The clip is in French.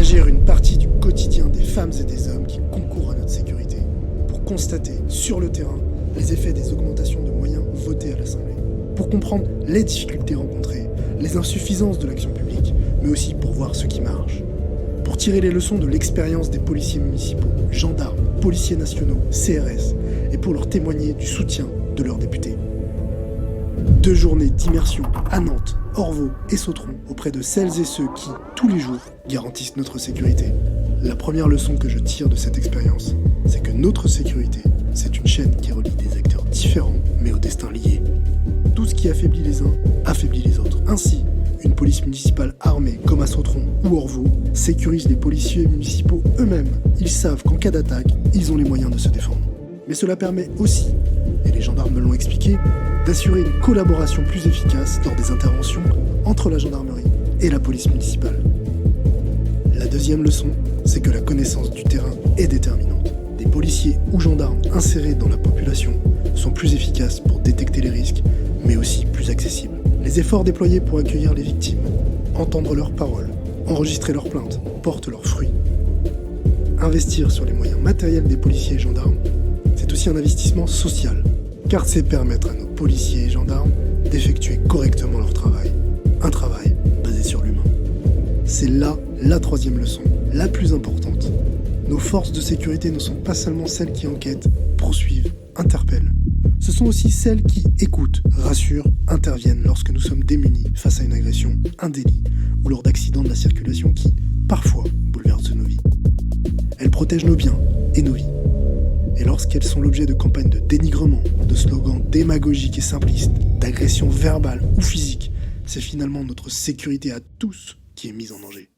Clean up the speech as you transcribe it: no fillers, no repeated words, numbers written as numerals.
partager une partie du quotidien des femmes et des hommes qui concourent à notre sécurité, pour constater, sur le terrain, les effets des augmentations de moyens votés à l'Assemblée, pour comprendre les difficultés rencontrées, les insuffisances de l'action publique, mais aussi pour voir ce qui marche, pour tirer les leçons de l'expérience des policiers municipaux, gendarmes, policiers nationaux, CRS, et pour leur témoigner du soutien de leurs députés. 2 journées d'immersion à Nantes, Orvault et Sautron auprès de celles et ceux qui, tous les jours, garantissent notre sécurité. La première leçon que je tire de cette expérience, c'est que notre sécurité, c'est une chaîne qui relie des acteurs différents, mais au destin lié. Tout ce qui affaiblit les uns, affaiblit les autres. Ainsi, une police municipale armée, comme à Sautron ou Orvault, sécurise les policiers municipaux eux-mêmes. Ils savent qu'en cas d'attaque, ils ont les moyens de se défendre. Mais cela permet aussi, et les gendarmes me l'ont expliqué, d'assurer une collaboration plus efficace lors des interventions entre la gendarmerie et la police municipale. La deuxième leçon, c'est que la connaissance du terrain est déterminante. Des policiers ou gendarmes insérés dans la population sont plus efficaces pour détecter les risques, mais aussi plus accessibles. Les efforts déployés pour accueillir les victimes, entendre leurs paroles, enregistrer leurs plaintes, portent leurs fruits. Investir sur les moyens matériels des policiers et gendarmes, c'est aussi un investissement social, car c'est permettre à nos policiers et gendarmes d'effectuer correctement leur travail. Un travail basé sur l'humain. C'est là la troisième leçon, la plus importante. Nos forces de sécurité ne sont pas seulement celles qui enquêtent, poursuivent, interpellent. Ce sont aussi celles qui écoutent, rassurent, interviennent lorsque nous sommes démunis face à une agression, un délit, ou lors d'accidents de la circulation qui, parfois, bouleversent nos vies. Elles protègent nos biens et nos vies. Et lorsqu'elles sont l'objet de campagnes de dénigrement, de slogans démagogiques et simplistes, d'agressions verbales ou physiques, c'est finalement notre sécurité à tous qui est mise en danger.